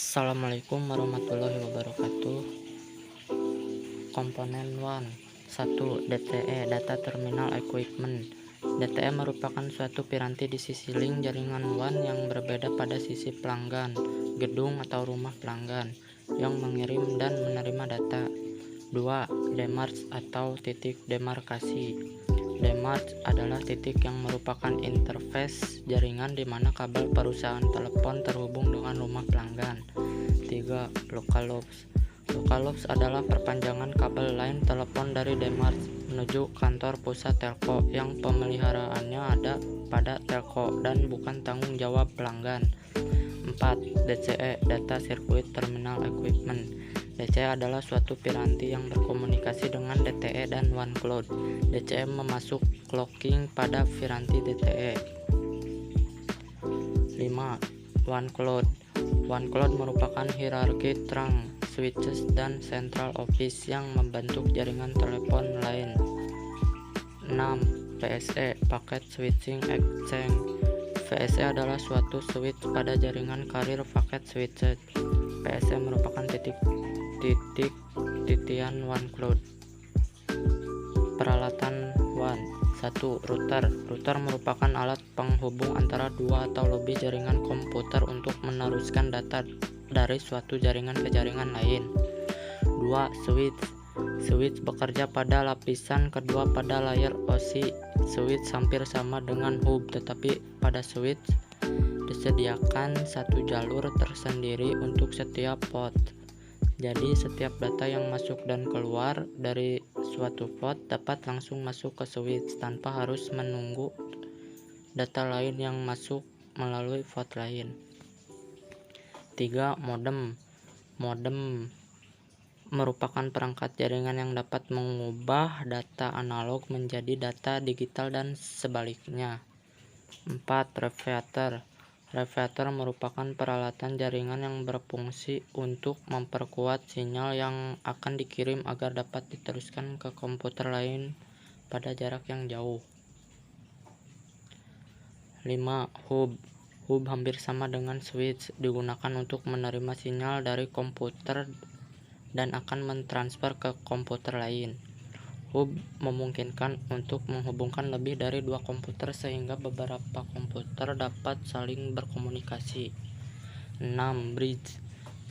Assalamualaikum warahmatullahi wabarakatuh. Komponen 1. DTE Data Terminal Equipment. DTE merupakan suatu piranti di sisi link jaringan WAN yang berbeda pada sisi pelanggan, gedung atau rumah pelanggan yang mengirim dan menerima data. 2. Demarch atau titik demarkasi. Demarch adalah titik yang merupakan interface jaringan di mana kabel perusahaan telepon terhubung dengan rumah pelanggan. 3. Local loops. Local loops adalah perpanjangan kabel line telepon dari Demarch menuju kantor pusat telco yang pemeliharaannya ada pada telco dan bukan tanggung jawab pelanggan. 4. DCE Data Circuit Terminal Equipment. DCE adalah suatu piranti yang berkomunikasi dengan DTE dan WAN cloud. DCE memasuk clocking pada piranti DTE. 5. WAN cloud. WAN cloud merupakan hierarki trunk, switches, dan central office yang membentuk jaringan telepon lain. 6. PSE Packet Switching Exchange. PSE adalah suatu switch pada jaringan carrier packet switches. PSE merupakan titian WAN cloud. Peralatan WAN. 1. Router. Router merupakan alat penghubung antara dua atau lebih jaringan komputer untuk meneruskan data dari suatu jaringan ke jaringan lain. 2. Switch. Switch bekerja pada lapisan kedua pada layar OSI. Switch hampir sama dengan hub, tetapi pada switch disediakan satu jalur tersendiri untuk setiap port. Jadi setiap data yang masuk dan keluar dari suatu port dapat langsung masuk ke switch tanpa harus menunggu data lain yang masuk melalui port lain. 3. Modem. Modem merupakan perangkat jaringan yang dapat mengubah data analog menjadi data digital dan sebaliknya. 4. Repeater. Repeater merupakan peralatan jaringan yang berfungsi untuk memperkuat sinyal yang akan dikirim agar dapat diteruskan ke komputer lain pada jarak yang jauh. 5. Hub. Hub hampir sama dengan switch, digunakan untuk menerima sinyal dari komputer dan akan mentransfer ke komputer lain. Hub memungkinkan untuk menghubungkan lebih dari dua komputer sehingga beberapa komputer dapat saling berkomunikasi. 6. Bridge.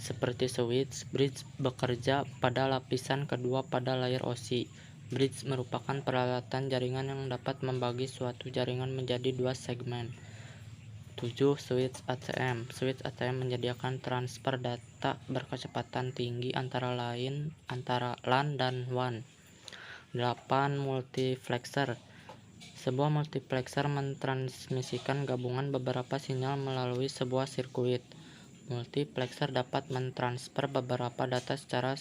Seperti switch, bridge bekerja pada lapisan kedua pada layar OSI. Bridge merupakan peralatan jaringan yang dapat membagi suatu jaringan menjadi dua segmen. 7. Switch ATM. Switch ATM menyediakan transfer data berkecepatan tinggi antara LAN dan WAN. 8. Multiplexer. Sebuah multiplexer mentransmisikan gabungan beberapa sinyal melalui sebuah sirkuit. Multiplexer dapat mentransfer beberapa data secara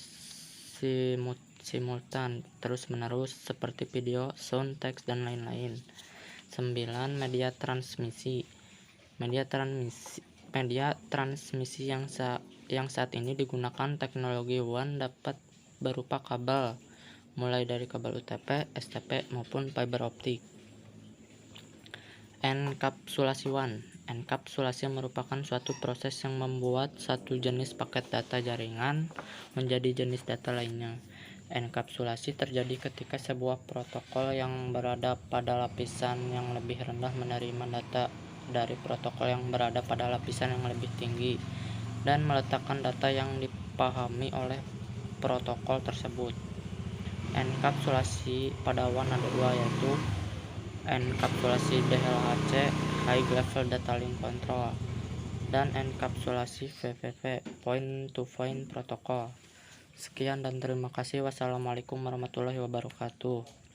simultan, terus-menerus, seperti video, sound, teks, dan lain-lain. 9. Media transmisi. Media transmisi yang saat ini digunakan teknologi WAN dapat berupa kabel, mulai dari kabel UTP, STP, maupun fiber optik. Enkapsulasi WAN. Enkapsulasi merupakan suatu proses yang membuat satu jenis paket data jaringan menjadi jenis data lainnya. Enkapsulasi terjadi ketika sebuah protokol yang berada pada lapisan yang lebih rendah menerima data dari protokol yang berada pada lapisan yang lebih tinggi dan meletakkan data yang dipahami oleh protokol tersebut. Enkapsulasi pada WAN ada dua, yaitu enkapsulasi DLHC (High Level Data Link Control) dan enkapsulasi PPP (Point to Point Protocol). Sekian dan terima kasih. Wassalamualaikum warahmatullahi wabarakatuh.